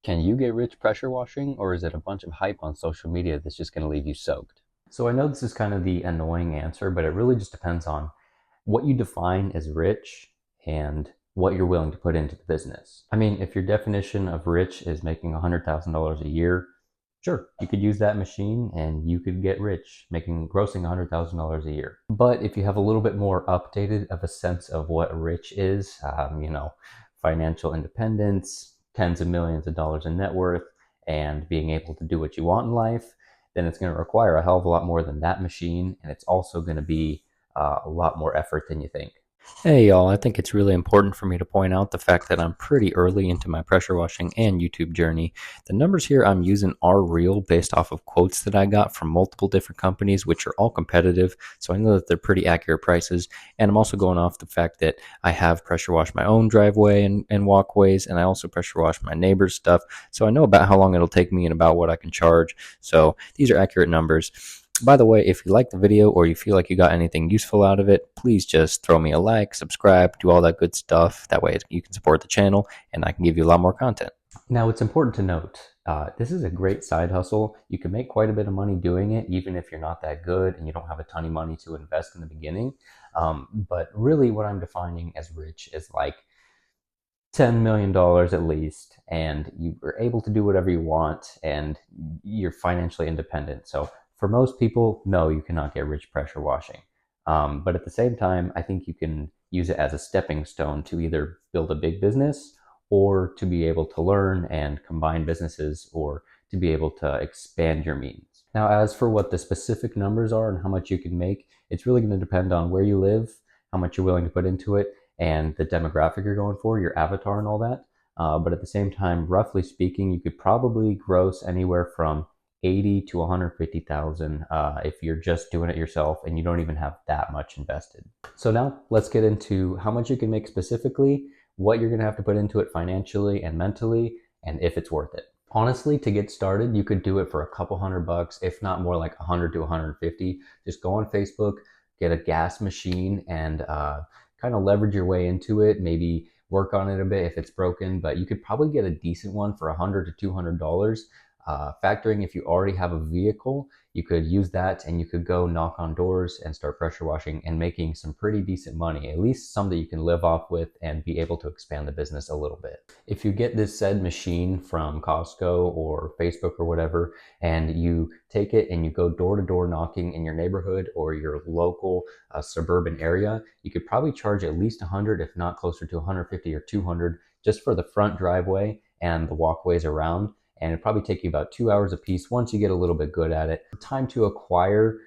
Can you get rich pressure washing, or is it a bunch of hype on social media that's just going to leave you soaked? So I know this is kind of the annoying answer, but it really just depends on what you define as rich and what you're willing to put into the business. I mean, if your definition of rich is making $100,000 a year, sure, you could use that machine and you could get rich grossing $100,000 a year. But if you have a little bit more updated of a sense of what rich is, financial independence, tens of millions of dollars in net worth, and being able to do what you want in life, then it's going to require a hell of a lot more than that machine. And it's also going to be a lot more effort than you think. Hey y'all, I think it's really important for me to point out the fact that I'm pretty early into my pressure washing and YouTube journey. The numbers here I'm using are real based off of quotes that I got from multiple different companies, which are all competitive, so I know that they're pretty accurate prices. And I'm also going off the fact that I have pressure washed my own driveway and walkways, and I also pressure wash my neighbor's stuff, so I know about how long it'll take me and about what I can charge. So these are accurate numbers. By the way, if you like the video or you feel like you got anything useful out of it, please just throw me a like, subscribe, do all that good stuff. That way you can support the channel and I can give you a lot more content. Now, it's important to note, this is a great side hustle. You can make quite a bit of money doing it, even if you're not that good and you don't have a ton of money to invest in the beginning. But really what I'm defining as rich is like $10 million at least, and you are able to do whatever you want and you're financially independent. So for most people, no, you cannot get rich pressure washing. But at the same time, I think you can use it as a stepping stone to either build a big business or to be able to learn and combine businesses or to be able to expand your means. Now, as for what the specific numbers are and how much you can make, it's really going to depend on where you live, how much you're willing to put into it, and the demographic you're going for, your avatar and all that. But at the same time, roughly speaking, you could probably gross anywhere from 80 to 150,000 if you're just doing it yourself and you don't even have that much invested. So now let's get into how much you can make specifically, what you're gonna have to put into it financially and mentally, and if it's worth it. Honestly, to get started, you could do it for a couple $100, if not more, like 100 to 150. Just go on Facebook, get a gas machine, and kind of leverage your way into it. Maybe work on it a bit if it's broken, but you could probably get a decent one for $100 to $200. Factoring if you already have a vehicle, you could use that and you could go knock on doors and start pressure washing and making some pretty decent money, at least some that you can live off with and be able to expand the business a little bit. If you get this said machine from Costco or Facebook or whatever, and you take it and you go door to door knocking in your neighborhood or your local suburban area, you could probably charge at least 100, if not closer to 150 or 200, just for the front driveway and the walkways around. And it'd probably take you about 2 hours a piece once you get a little bit good at it. The time to acquire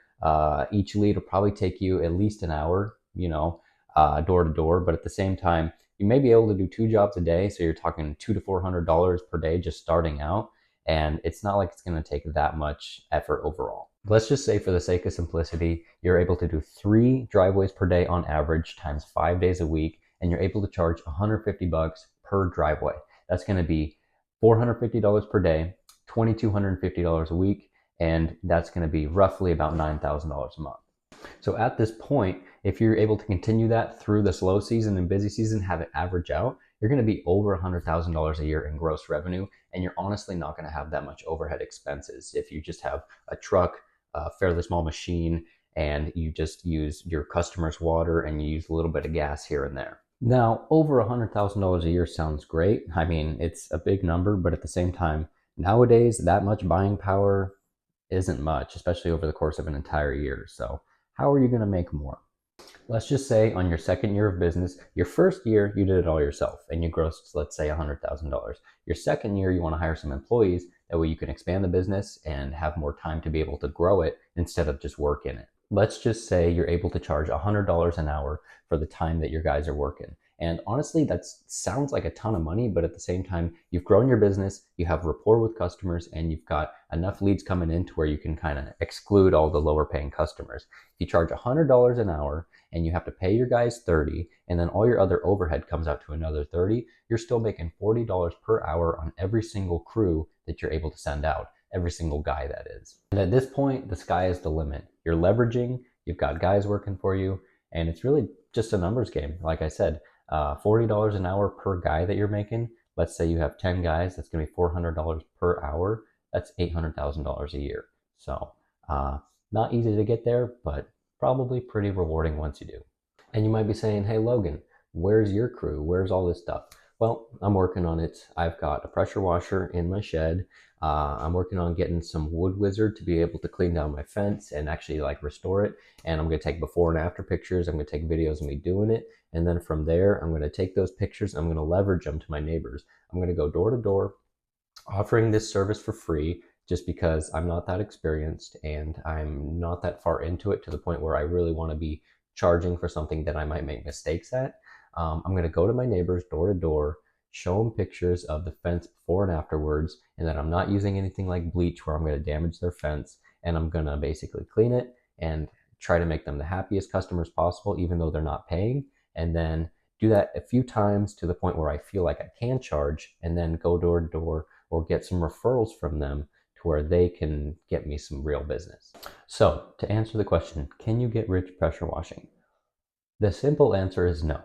each lead will probably take you at least an hour, door to door. But at the same time, you may be able to do 2 jobs a day. So you're talking $200 to $400 per day just starting out. And it's not like it's going to take that much effort overall. Let's just say for the sake of simplicity, you're able to do 3 driveways per day on average times 5 days a week. And you're able to charge $150 per driveway. That's going to be $450 per day, $2,250 a week, and that's going to be roughly about $9,000 a month. So at this point, if you're able to continue that through the slow season and busy season, have it average out, you're going to be over $100,000 a year in gross revenue, and you're honestly not going to have that much overhead expenses if you just have a truck, a fairly small machine, and you just use your customer's water and you use a little bit of gas here and there. Now, over $100,000 a year sounds great. I mean, it's a big number, but at the same time, nowadays, that much buying power isn't much, especially over the course of an entire year. So how are you going to make more? Let's just say on your second year of business, your first year, you did it all yourself and you grossed, let's say, $100,000. Your second year, you want to hire some employees. That way you can expand the business and have more time to be able to grow it instead of just work in it. Let's just say you're able to charge $100 an hour for the time that your guys are working. And honestly, that sounds like a ton of money, but at the same time, you've grown your business, you have rapport with customers, and you've got enough leads coming in to where you can kind of exclude all the lower paying customers. If you charge $100 an hour and you have to pay your guys 30, and then all your other overhead comes out to another 30, you're still making $40 per hour on every single crew that you're able to send out. Every single guy, that is. And at this point, the sky is the limit. You're leveraging, you've got guys working for you, and it's really just a numbers game. Like I said, $40 an hour per guy that you're making, let's say you have 10 guys, that's going to be $400 per hour. That's $800,000 a year. So not easy to get there, but probably pretty rewarding once you do. And you might be saying, hey, Logan, where's your crew? Where's all this stuff? Well, I'm working on it. I've got a pressure washer in my shed. I'm working on getting some wood wizard to be able to clean down my fence and actually like restore it. And I'm going to take before and after pictures. I'm going to take videos of me doing it. And then from there, I'm going to take those pictures. I'm going to leverage them to my neighbors. I'm going to go door to door offering this service for free just because I'm not that experienced and I'm not that far into it to the point where I really want to be charging for something that I might make mistakes at. I'm going to go to my neighbors door to door, show them pictures of the fence before and afterwards, and that I'm not using anything like bleach where I'm going to damage their fence, and I'm going to basically clean it and try to make them the happiest customers possible, even though they're not paying, and then do that a few times to the point where I feel like I can charge, and then go door to door or get some referrals from them to where they can get me some real business. So to answer the question, can you get rich pressure washing? The simple answer is no,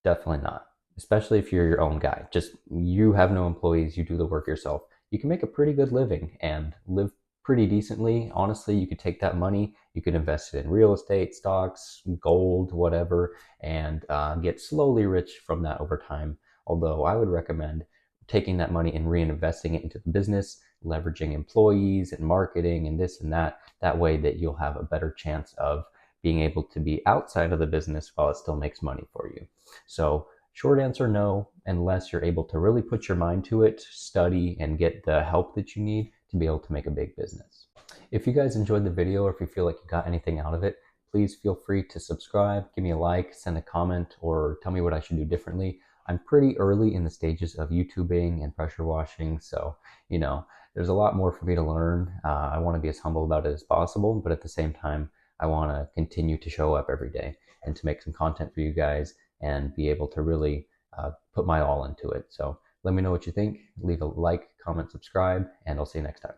definitely not. Especially if you're your own guy. Just you have no employees, you do the work yourself. You can make a pretty good living and live pretty decently. Honestly, you could take that money, you could invest it in real estate, stocks, gold, whatever, and get slowly rich from that over time. Although I would recommend taking that money and reinvesting it into the business, leveraging employees and marketing and this and that. That way that you'll have a better chance of being able to be outside of the business while it still makes money for you. So short answer, no, unless you're able to really put your mind to it, study, and get the help that you need to be able to make a big business. If you guys enjoyed the video or if you feel like you got anything out of it, please feel free to subscribe, give me a like, send a comment, or tell me what I should do differently. I'm pretty early in the stages of YouTubing and pressure washing, so, there's a lot more for me to learn. I want to be as humble about it as possible, but at the same time, I want to continue to show up every day and to make some content for you guys and be able to really put my all into it. So let me know what you think. Leave a like, comment, subscribe, and I'll see you next time.